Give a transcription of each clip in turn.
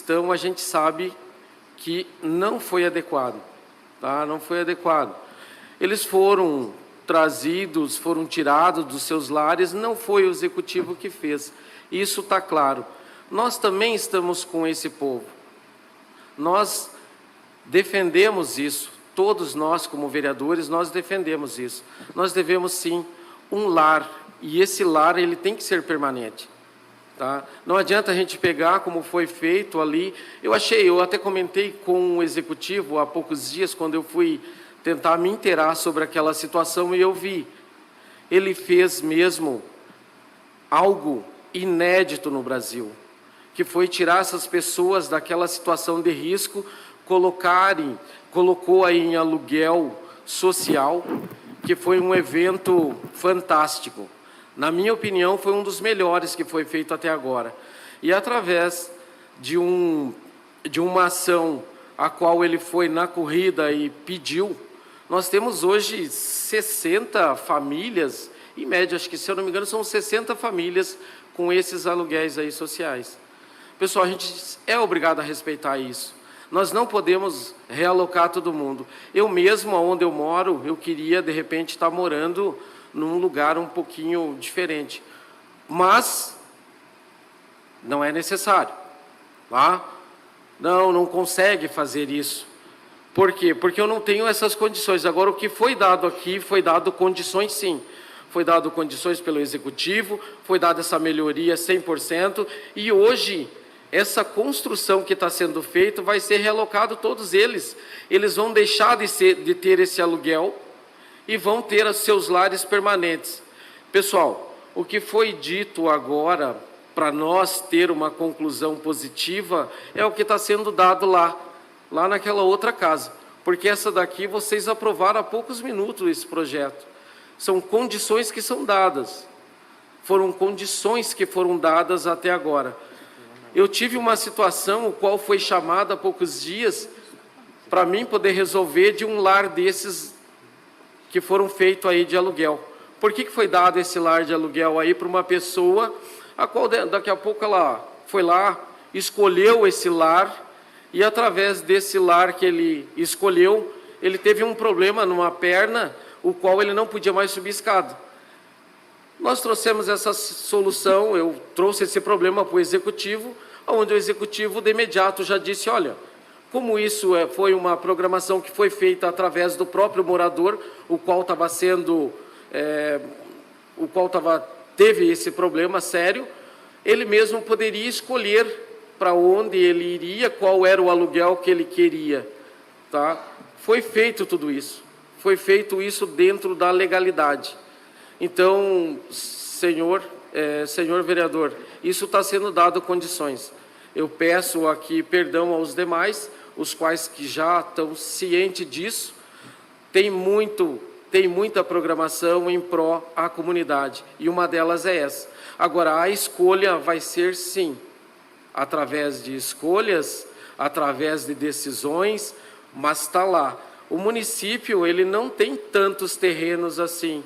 estão, a gente sabe que não foi adequado, tá? Não foi adequado. Eles foram trazidos, foram tirados dos seus lares, não foi o executivo que fez. Isso está claro. Nós também estamos com esse povo. Nós defendemos isso. Todos nós, como vereadores, nós defendemos isso. Nós devemos, sim, um lar. E esse lar, ele tem que ser permanente. Tá? Não adianta a gente pegar, como foi feito ali. Eu até comentei com o executivo há poucos dias, quando eu fui tentar me inteirar sobre aquela situação, e eu vi. Ele fez mesmo algo inédito no Brasil, que foi tirar essas pessoas daquela situação de risco, colocou aí em aluguel social, que foi um evento fantástico. Na minha opinião, foi um dos melhores que foi feito até agora. E através de uma ação a qual ele foi na corrida e pediu, nós temos hoje 60 famílias, em média, acho que, se eu não me engano, são 60 famílias com esses aluguéis aí sociais. Pessoal, a gente é obrigado a respeitar isso. Nós não podemos realocar todo mundo. Eu mesmo, onde eu moro, eu queria, de repente, estar morando num lugar um pouquinho diferente. Mas não é necessário. Tá? Não consegue fazer isso. Por quê? Porque eu não tenho essas condições. Agora, o que foi dado aqui, foi dado condições, sim. Foi dado condições pelo Executivo, foi dada essa melhoria 100%, e hoje, essa construção que está sendo feita vai ser realocado todos eles. Eles vão deixar de ter esse aluguel e vão ter os seus lares permanentes. Pessoal, o que foi dito agora, para nós ter uma conclusão positiva, é o que está sendo dado lá naquela outra casa. Porque essa daqui, vocês aprovaram há poucos minutos esse projeto. São condições que são dadas. Foram condições que foram dadas até agora. Eu tive uma situação, o qual foi chamada há poucos dias, para mim poder resolver de um lar desses que foram feitos aí de aluguel. Por que foi dado esse lar de aluguel aí para uma pessoa, a qual daqui a pouco ela foi lá, escolheu esse lar, e através desse lar que ele escolheu, ele teve um problema numa perna, o qual ele não podia mais subir escada. Nós trouxemos essa solução, eu trouxe esse problema para o Executivo, onde o Executivo de imediato já disse, olha, como isso foi uma programação que foi feita através do próprio morador, o qual teve esse problema sério, ele mesmo poderia escolher para onde ele iria, qual era o aluguel que ele queria. Tá? Foi feito tudo isso. Foi feito isso dentro da legalidade. Então, senhor vereador, isso está sendo dado condições. Eu peço aqui perdão aos demais, os quais que já estão cientes disso. Tem muita programação em pró à comunidade, e uma delas é essa. Agora, a escolha vai ser, sim, através de escolhas, através de decisões, mas está lá. O município, ele não tem tantos terrenos assim.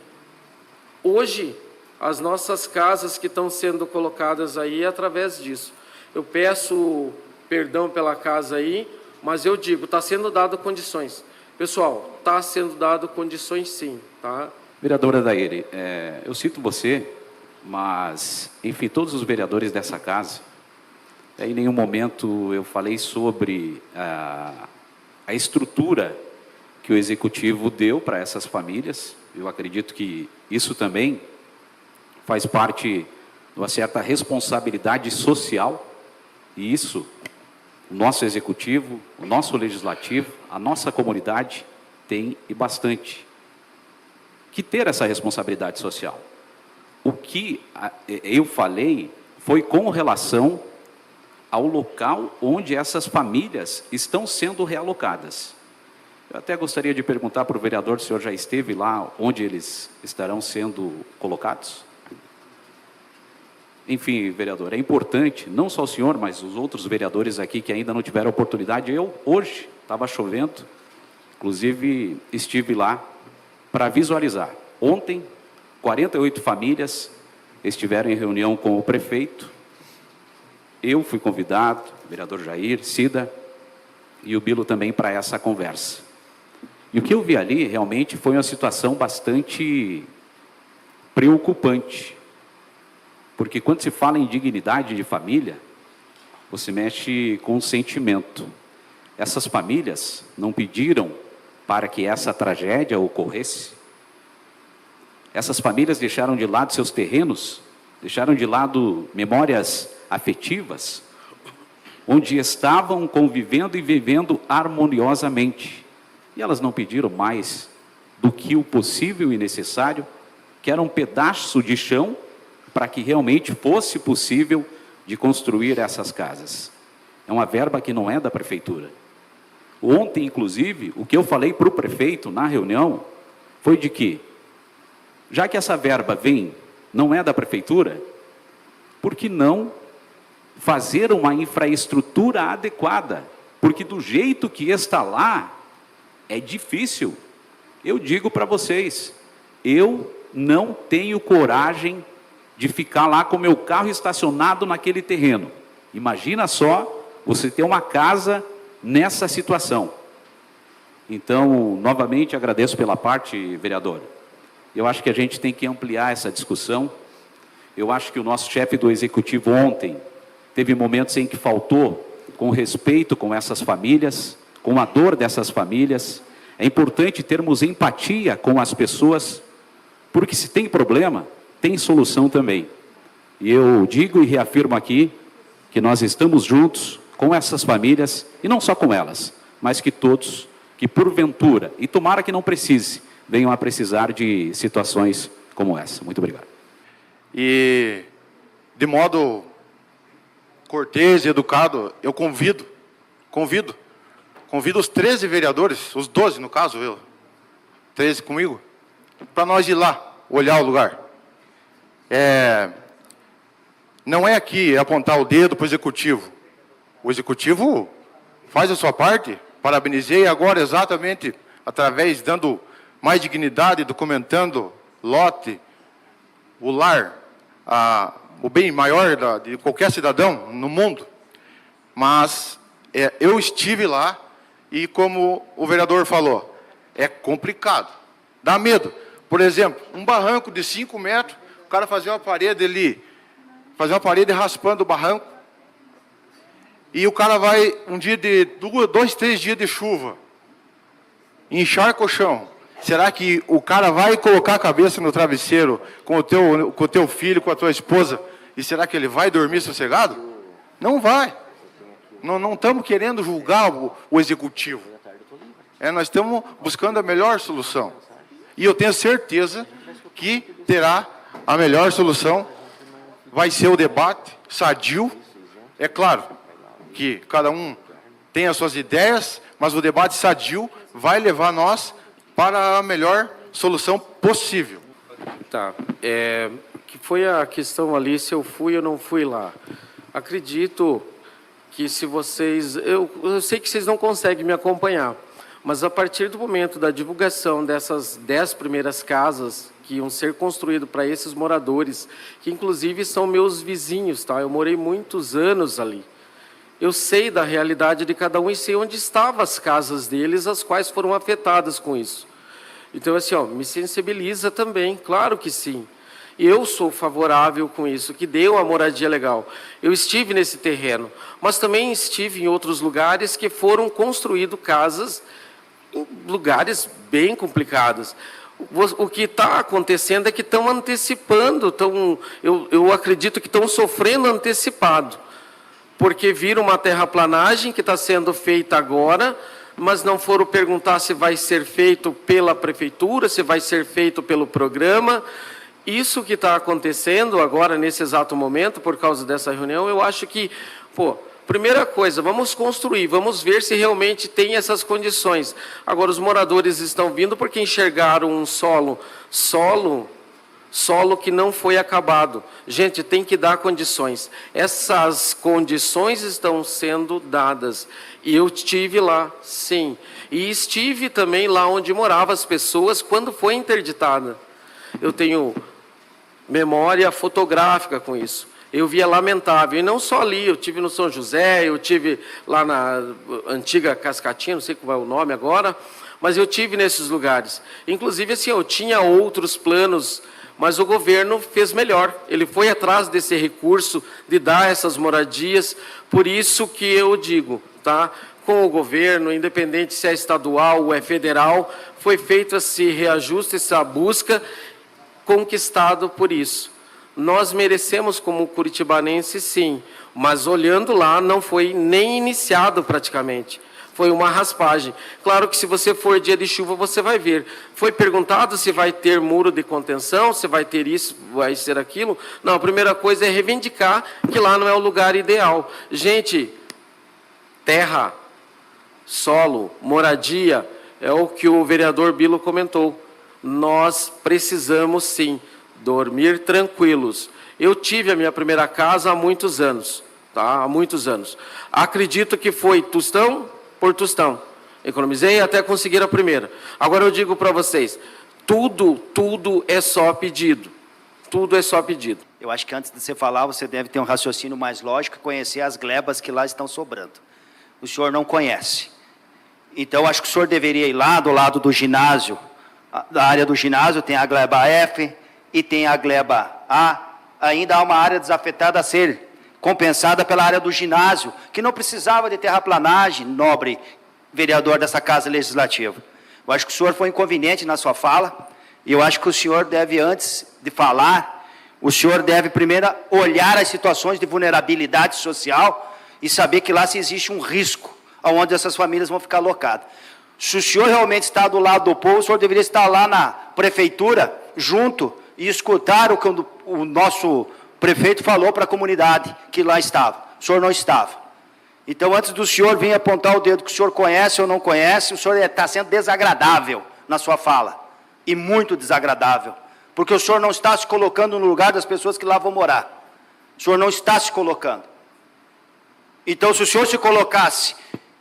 Hoje, as nossas casas que estão sendo colocadas aí é através disso. Eu peço perdão pela casa aí, mas eu digo, está sendo dado condições. Pessoal, está sendo dado condições sim, tá? Vereadora Daire, eu cito você, mas, enfim, todos os vereadores dessa casa, em nenhum momento eu falei sobre a estrutura que o Executivo deu para essas famílias. Eu acredito que isso também faz parte de uma certa responsabilidade social, e isso o nosso Executivo, o nosso Legislativo, a nossa comunidade tem e bastante que ter essa responsabilidade social. O que eu falei foi com relação ao local onde essas famílias estão sendo realocadas. Eu até gostaria de perguntar para o vereador, se o senhor já esteve lá onde eles estarão sendo colocados? Enfim, vereador, é importante, não só o senhor, mas os outros vereadores aqui que ainda não tiveram oportunidade. Eu, hoje, estava chovendo, inclusive estive lá para visualizar. Ontem, 48 famílias estiveram em reunião com o prefeito eu fui convidado, o vereador Jair, Cida e o Bilo também para essa conversa. E o que eu vi ali realmente foi uma situação bastante preocupante. Porque quando se fala em dignidade de família, você mexe com o sentimento. Essas famílias não pediram para que essa tragédia ocorresse. Essas famílias deixaram de lado seus terrenos, deixaram de lado memórias afetivas, onde estavam convivendo e vivendo harmoniosamente. E elas não pediram mais do que o possível e necessário, que era um pedaço de chão, para que realmente fosse possível de construir essas casas. É uma verba que não é da prefeitura. Ontem, inclusive, o que eu falei para o prefeito na reunião foi de que, já que essa verba não é da prefeitura, por que não fazer uma infraestrutura adequada? Porque do jeito que está lá, é difícil. Eu digo para vocês, eu não tenho coragem de ficar lá com meu carro estacionado naquele terreno. Imagina só você ter uma casa nessa situação. Então, novamente, agradeço pela parte, vereador. Eu acho que a gente tem que ampliar essa discussão. Eu acho que o nosso chefe do executivo ontem teve momentos em que faltou com respeito com essas famílias, com a dor dessas famílias. É importante termos empatia com as pessoas, porque se tem problema, tem solução também. E eu digo e reafirmo aqui que nós estamos juntos com essas famílias, e não só com elas, mas que todos, que porventura, e tomara que não precise, venham a precisar de situações como essa. Muito obrigado. E, de modo cortês e educado, eu convido os 13 vereadores, os 12 no caso, 13 comigo, para nós ir lá, olhar o lugar. Não é aqui apontar o dedo para o executivo. O executivo faz a sua parte, parabenizei agora exatamente através, dando mais dignidade, documentando lote, o lar, o bem maior de qualquer cidadão no mundo. Mas eu estive lá e, como o vereador falou, é complicado, dá medo. Por exemplo, um barranco de 5 metros, o cara fazer uma parede ali, fazer uma parede raspando o barranco, e o cara vai um dia de 2, 3 dias de chuva, encharca o chão. Será que o cara vai colocar a cabeça no travesseiro com o teu filho, com a tua esposa, e será que ele vai dormir sossegado? Não vai. Não estamos querendo julgar o executivo. Nós estamos buscando a melhor solução. E eu tenho certeza que terá a melhor solução. Vai ser o debate sadio. É claro que cada um tem as suas ideias, mas o debate sadio vai levar nós para a melhor solução possível. Tá. Que foi a questão ali, se eu fui ou não fui lá. Acredito que se vocês... Eu sei que vocês não conseguem me acompanhar, mas a partir do momento da divulgação dessas 10 primeiras casas que iam ser construídas para esses moradores, que inclusive são meus vizinhos, tá? Eu morei muitos anos ali. Eu sei da realidade de cada um e sei onde estavam as casas deles, as quais foram afetadas com isso. Então, assim, me sensibiliza também, claro que sim. Eu sou favorável com isso, que dê uma moradia legal. Eu estive nesse terreno, mas também estive em outros lugares que foram construídas casas em lugares bem complicados. O que está acontecendo é que estão antecipando, eu acredito que estão sofrendo antecipado, porque viram uma terraplanagem que está sendo feita agora, mas não foram perguntar se vai ser feito pela prefeitura, se vai ser feito pelo programa. Isso que está acontecendo agora, nesse exato momento, por causa dessa reunião, eu acho que, primeira coisa, vamos construir, vamos ver se realmente tem essas condições. Agora, os moradores estão vindo porque enxergaram um solo que não foi acabado. Gente, tem que dar condições. Essas condições estão sendo dadas. E eu estive lá, sim. E estive também lá onde moravam as pessoas quando foi interditada. Eu tenho memória fotográfica com isso. eu via lamentável. E não só ali, eu tive no São José, eu tive lá na antiga Cascatinha, não sei qual é o nome agora, mas eu tive nesses lugares. Inclusive, assim, eu tinha outros planos, mas o governo fez melhor. Ele foi atrás desse recurso de dar essas moradias. Por isso que eu digo, tá? Com o governo, independente se é estadual ou é federal, foi feito esse reajuste, essa busca, conquistado por isso. Nós merecemos como curitibanense, sim, mas olhando lá, não foi nem iniciado praticamente. Foi uma raspagem. Claro que se você for dia de chuva, você vai ver. Foi perguntado se vai ter muro de contenção, se vai ter isso, vai ser aquilo. Não, a primeira coisa é reivindicar que lá não é o lugar ideal. Gente, terra, solo, moradia, é o que o vereador Bilo comentou. Nós precisamos, sim, dormir tranquilos. Eu tive a minha primeira casa há muitos anos, tá? Há muitos anos. Acredito que foi tostão por tostão. Economizei até conseguir a primeira. Agora eu digo para vocês, tudo é só pedido. Tudo é só pedido. Eu acho que antes de você falar, você deve ter um raciocínio mais lógico e conhecer as glebas que lá estão sobrando. O senhor não conhece. Então, acho que o senhor deveria ir lá do lado do ginásio. Da área do ginásio tem a gleba F e tem a gleba A. Ainda há uma área desafetada a ser compensada pela área do ginásio, que não precisava de terraplanagem, nobre vereador dessa Casa Legislativa. Eu acho que o senhor foi inconveniente na sua fala, e eu acho que o senhor deve, antes de falar, o senhor deve primeiro olhar as situações de vulnerabilidade social e saber que lá se existe um risco, onde essas famílias vão ficar alocadas. Se o senhor realmente está do lado do povo, o senhor deveria estar lá na prefeitura, junto, e escutar o que o nosso prefeito falou para a comunidade que lá estava. O senhor não estava. Então, antes do senhor vir apontar o dedo que o senhor conhece ou não conhece, o senhor está sendo desagradável na sua fala. E muito desagradável. Porque o senhor não está se colocando no lugar das pessoas que lá vão morar. O senhor não está se colocando. Então, se o senhor se colocasse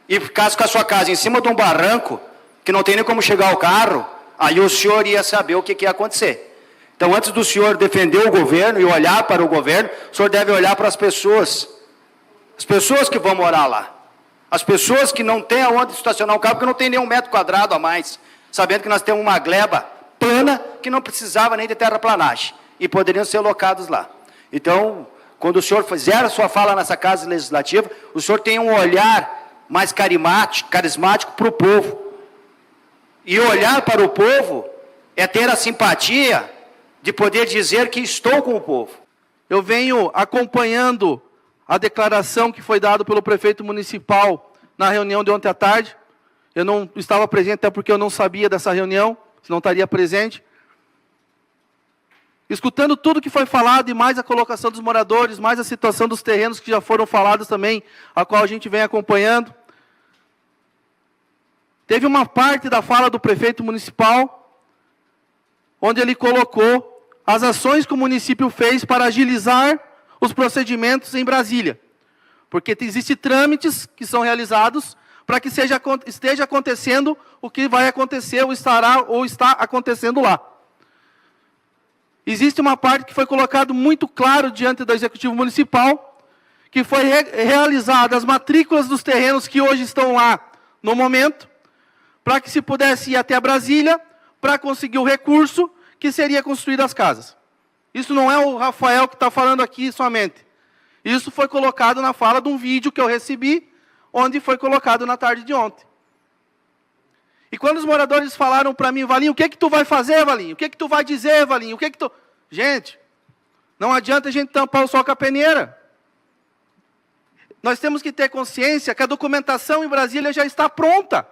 e ficasse com a sua casa em cima de um barranco, que não tem nem como chegar ao carro, aí o senhor ia saber o que ia acontecer. Então, antes do senhor defender o governo e olhar para o governo, o senhor deve olhar para as pessoas que vão morar lá, as pessoas que não têm aonde estacionar o carro, porque não tem nem 1 metro quadrado a mais, sabendo que nós temos uma gleba plana, que não precisava nem de terraplanagem, e poderiam ser alocados lá. Então, quando o senhor fizer a sua fala nessa Casa Legislativa, o senhor tem um olhar mais carismático para o povo, e olhar para o povo é ter a simpatia de poder dizer que estou com o povo. Eu venho acompanhando a declaração que foi dada pelo prefeito municipal na reunião de ontem à tarde. Eu não estava presente, até porque eu não sabia dessa reunião, senão estaria presente. Escutando tudo que foi falado, e mais a colocação dos moradores, mais a situação dos terrenos que já foram falados também, a qual a gente vem acompanhando. Teve uma parte da fala do prefeito municipal, onde ele colocou as ações que o município fez para agilizar os procedimentos em Brasília. Porque existem trâmites que são realizados para que esteja acontecendo o que vai acontecer, ou está acontecendo lá. Existe uma parte que foi colocado muito claro diante do Executivo Municipal, que foi realizada as matrículas dos terrenos que hoje estão lá no momento, para que se pudesse ir até Brasília, para conseguir o recurso que seria construído as casas. Isso não é o Rafael que está falando aqui somente. Isso foi colocado na fala de um vídeo que eu recebi, onde foi colocado na tarde de ontem. E quando os moradores falaram para mim, Valinho, o que tu vai fazer, Valinho? O que tu vai dizer, Valinho? Gente, não adianta a gente tampar o sol com a peneira. Nós temos que ter consciência que a documentação em Brasília já está pronta.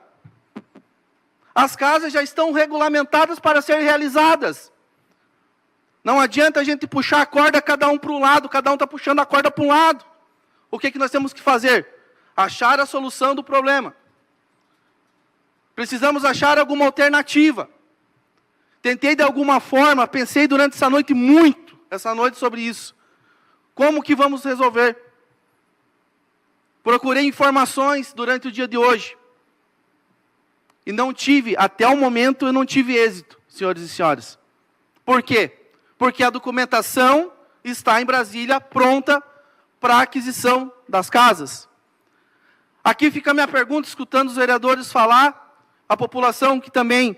As casas já estão regulamentadas para serem realizadas. Não adianta a gente puxar a corda, cada um para um lado, cada um está puxando a corda para um lado. O que nós temos que fazer? Achar a solução do problema. Precisamos achar alguma alternativa. Tentei de alguma forma, pensei durante essa noite muito, sobre isso. Como que vamos resolver? Procurei informações durante o dia de hoje. E não tive, até o momento, eu não tive êxito, senhores e senhoras. Por quê? Porque a documentação está em Brasília, pronta para a aquisição das casas. Aqui fica a minha pergunta, escutando os vereadores falar, a população que também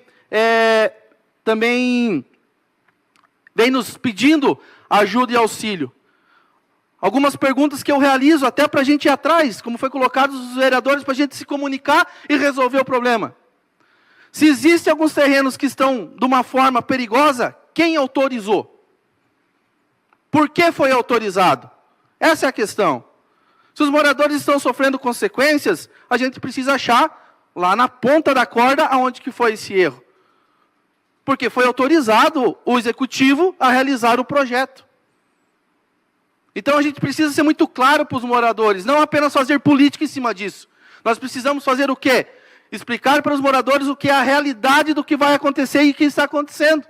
vem nos pedindo ajuda e auxílio. Algumas perguntas que eu realizo até para a gente ir atrás, como foi colocado os vereadores, para a gente se comunicar e resolver o problema. Se existem alguns terrenos que estão de uma forma perigosa, quem autorizou? Por que foi autorizado? Essa é a questão. Se os moradores estão sofrendo consequências, a gente precisa achar lá na ponta da corda aonde que foi esse erro. Porque foi autorizado o executivo a realizar o projeto. Então a gente precisa ser muito claro para os moradores, não apenas fazer política em cima disso. Nós precisamos fazer o quê? Explicar para os moradores o que é a realidade do que vai acontecer e o que está acontecendo.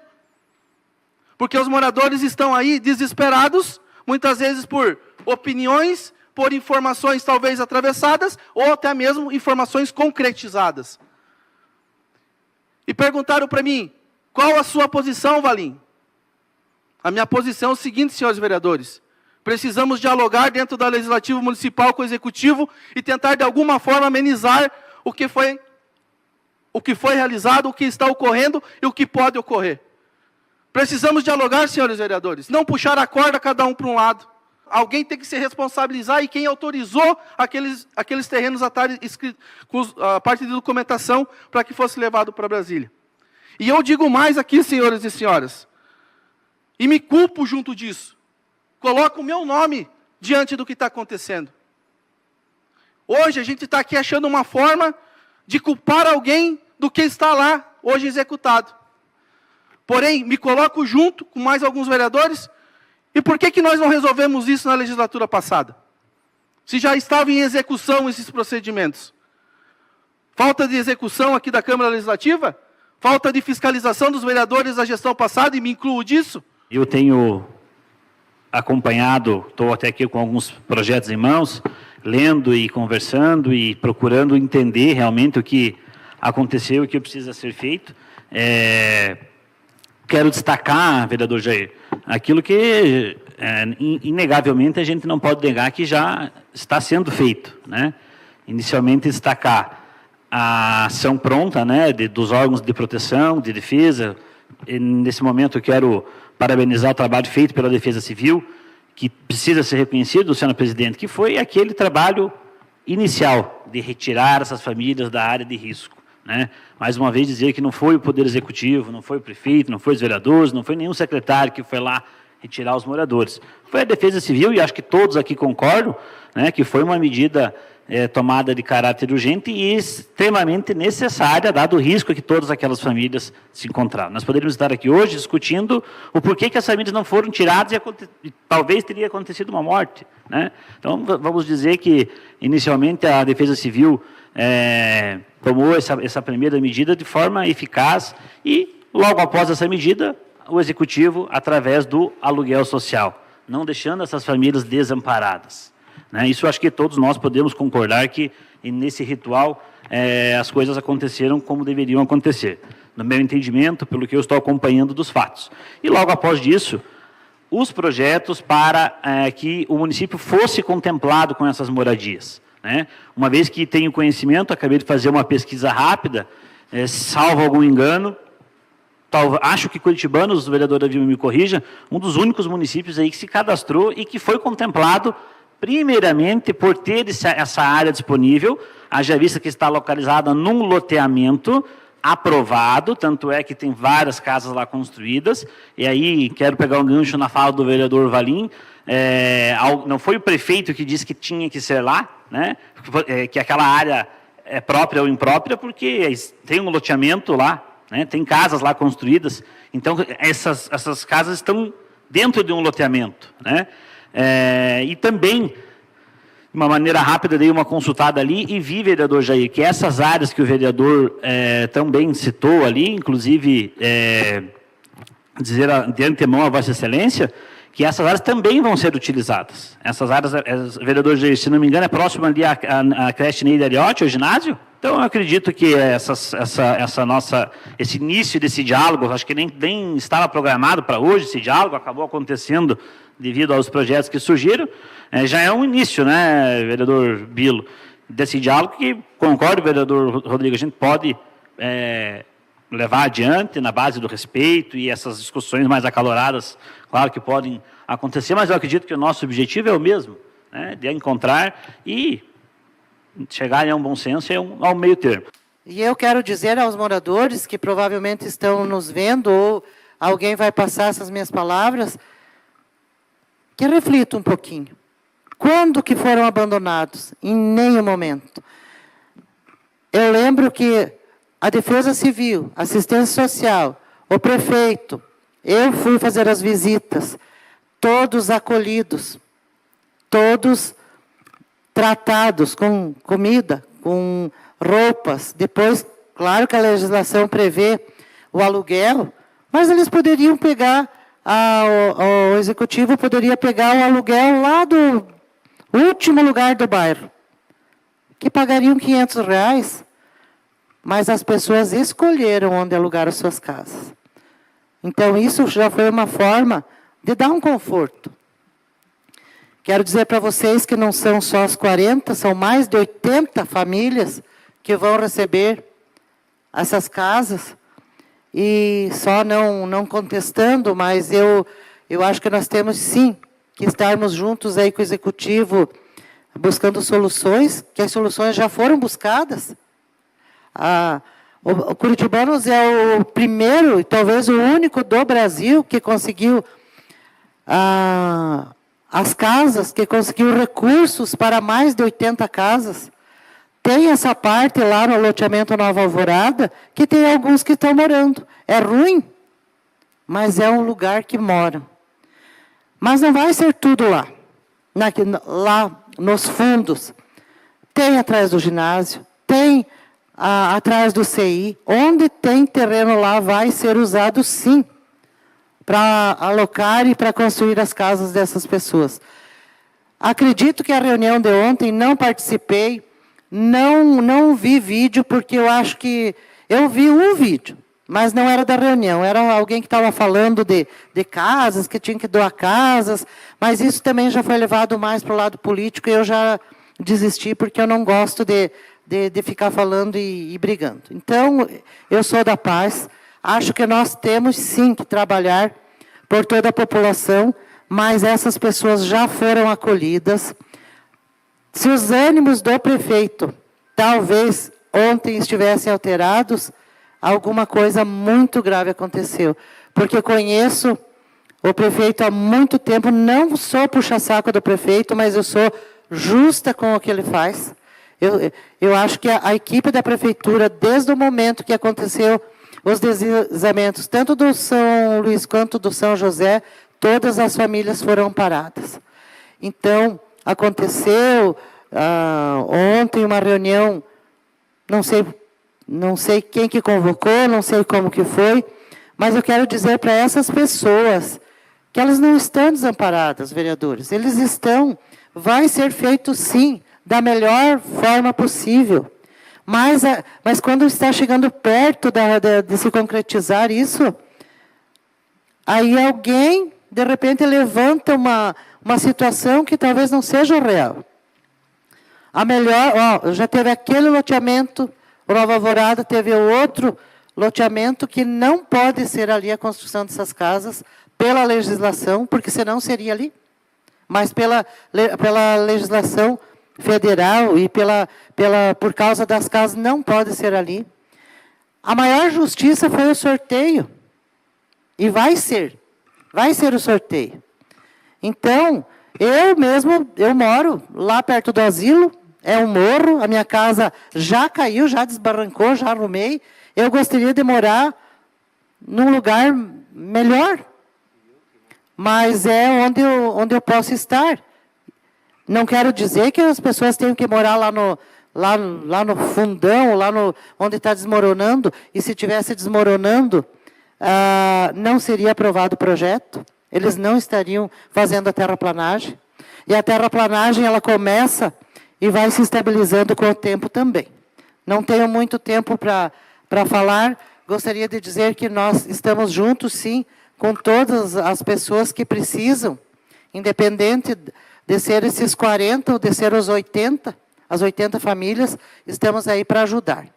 Porque os moradores estão aí desesperados, muitas vezes por opiniões, por informações talvez atravessadas, ou até mesmo informações concretizadas. E perguntaram para mim, qual a sua posição, Valim? A minha posição é o seguinte, senhores vereadores. Precisamos dialogar dentro da Legislativo Municipal com o Executivo e tentar de alguma forma amenizar o que foi realizado, o que está ocorrendo e o que pode ocorrer. Precisamos dialogar, senhores vereadores, não puxar a corda cada um para um lado. Alguém tem que se responsabilizar e quem autorizou aqueles terrenos a parte de documentação para que fosse levado para Brasília. E eu digo mais aqui, senhores e senhoras, e me culpo junto disso. Coloco o meu nome diante do que está acontecendo. Hoje a gente está aqui achando uma forma de culpar alguém do que está lá, hoje executado. Porém, me coloco junto com mais alguns vereadores. E por que nós não resolvemos isso na legislatura passada? Se já estavam em execução esses procedimentos. Falta de execução aqui da Câmara Legislativa? Falta de fiscalização dos vereadores da gestão passada, e me incluo disso? Eu tenho acompanhado, estou até aqui com alguns projetos em mãos, lendo e conversando e procurando entender realmente o que aconteceu e o que precisa ser feito. Quero destacar, vereador Jair, aquilo que, inegavelmente, a gente não pode negar que já está sendo feito, né? Inicialmente, destacar a ação pronta, né, dos órgãos de proteção, de defesa. E, nesse momento, eu quero parabenizar o trabalho feito pela Defesa Civil, que precisa ser reconhecido, senhor presidente, que foi aquele trabalho inicial de retirar essas famílias da área de risco, né? Mais uma vez dizer que não foi o Poder Executivo, não foi o prefeito, não foi os vereadores, não foi nenhum secretário que foi lá retirar os moradores. Foi a Defesa Civil, e acho que todos aqui concordam, né, que foi uma medida tomada de caráter urgente e extremamente necessária, dado o risco que todas aquelas famílias se encontraram. Nós poderíamos estar aqui hoje discutindo o porquê que as famílias não foram tiradas e talvez teria acontecido uma morte, né? Então, vamos dizer que, inicialmente, a Defesa Civil tomou essa primeira medida de forma eficaz e, logo após essa medida, o Executivo, através do aluguel social, não deixando essas famílias desamparadas, né? Isso acho que todos nós podemos concordar que, nesse ritual, as coisas aconteceram como deveriam acontecer, no meu entendimento, pelo que eu estou acompanhando dos fatos. E, logo após disso, os projetos para que o município fosse contemplado com essas moradias, né? Uma vez que tenho conhecimento, acabei de fazer uma pesquisa rápida, salvo algum engano, acho que Curitibanos, o vereador Davi me corrija, um dos únicos municípios aí que se cadastrou e que foi contemplado primeiramente por ter essa área disponível, haja vista que está localizada num loteamento aprovado, tanto é que tem várias casas lá construídas, e aí quero pegar um gancho na fala do vereador Valim, não foi o prefeito que disse que tinha que ser lá, né, que aquela área é própria ou imprópria, porque tem um loteamento lá, né, tem casas lá construídas, então essas casas estão dentro de um loteamento, né? E também, de uma maneira rápida, dei uma consultada ali e vi, vereador Jair, que essas áreas que o vereador também citou ali, inclusive dizer de antemão a Vossa Excelência, que essas áreas também vão ser utilizadas. Essas áreas, vereador Jair, se não me engano, é próximo ali à creche Neide Ariotti, ao ginásio. Então, eu acredito que esse início desse diálogo, acho que nem estava programado para hoje esse diálogo, acabou acontecendo devido aos projetos que surgiram, já é um início, né, vereador Bilo, desse diálogo que, concordo, vereador Rodrigo, a gente pode levar adiante na base do respeito e essas discussões mais acaloradas, claro que podem acontecer, mas eu acredito que o nosso objetivo é o mesmo, né, de encontrar e chegar a um bom senso e ao meio termo. E eu quero dizer aos moradores que provavelmente estão nos vendo, ou alguém vai passar essas minhas palavras, que reflitam um pouquinho. Quando que foram abandonados? Em nenhum momento. Eu lembro que a Defesa Civil, Assistência Social, o prefeito, eu fui fazer as visitas, todos acolhidos, todos tratados com comida, com roupas. Depois, claro que a legislação prevê o aluguel, mas eles poderiam pegar, o executivo poderia pegar o aluguel lá do último lugar do bairro, que pagariam R$500, mas as pessoas escolheram onde alugar as suas casas. Então, isso já foi uma forma de dar um conforto. Quero dizer para vocês que não são só as 40, são mais de 80 famílias que vão receber essas casas. E só não contestando, mas eu acho que nós temos, sim, que estarmos juntos aí com o Executivo, buscando soluções, que as soluções já foram buscadas. O Curitibanos é o primeiro, e talvez o único do Brasil, que conseguiu as casas, que conseguiu recursos para mais de 80 casas. Tem essa parte lá no loteamento Nova Alvorada, que tem alguns que estão morando. É ruim, mas é um lugar que moram. Mas não vai ser tudo lá. Lá nos fundos. Tem atrás do ginásio, tem atrás do CI. Onde tem terreno lá vai ser usado, sim, para alocar e para construir as casas dessas pessoas. Acredito que a reunião de ontem, não participei, não vi vídeo, porque eu acho que... Eu vi um vídeo, mas não era da reunião. Era alguém que estava falando de casas, que tinha que doar casas, mas isso também já foi levado mais para o lado político, e eu já desisti, porque eu não gosto de ficar falando e brigando. Então, eu sou da paz. Acho que nós temos, sim, que trabalhar por toda a população, mas essas pessoas já foram acolhidas. Se os ânimos do prefeito, talvez ontem estivessem alterados, alguma coisa muito grave aconteceu. Porque conheço o prefeito há muito tempo, não sou puxa-saco do prefeito, mas eu sou justa com o que ele faz. Eu acho que a equipe da prefeitura, desde o momento que aconteceu os deslizamentos, tanto do São Luís quanto do São José, todas as famílias foram amparadas. Então, aconteceu ontem uma reunião, não sei quem que convocou, não sei como que foi, mas eu quero dizer para essas pessoas que elas não estão desamparadas, vereadores. Eles estão, vai ser feito sim, da melhor forma possível. Mas quando está chegando perto de se concretizar isso, aí alguém, de repente, levanta uma situação que talvez não seja real. A melhor, já teve aquele loteamento, o Nova Alvorada teve outro loteamento que não pode ser ali a construção dessas casas pela legislação, porque senão seria ali. Mas pela legislação federal e por causa das casas não pode ser ali. A maior justiça foi o sorteio. E vai ser o sorteio. Então, eu moro lá perto do asilo, é um morro, a minha casa já caiu, já desbarrancou, já arrumei. Eu gostaria de morar num lugar melhor, mas é onde eu posso estar. Não quero dizer que as pessoas tenham que morar lá no fundão, onde está desmoronando, e se estivesse desmoronando, não seria aprovado o projeto, eles não estariam fazendo a terraplanagem. E a terraplanagem, ela começa e vai se estabilizando com o tempo também. Não tenho muito tempo para falar, gostaria de dizer que nós estamos juntos, sim, com todas as pessoas que precisam, Independente de ser esses 40 ou de ser os 80, as 80 famílias, estamos aí para ajudar.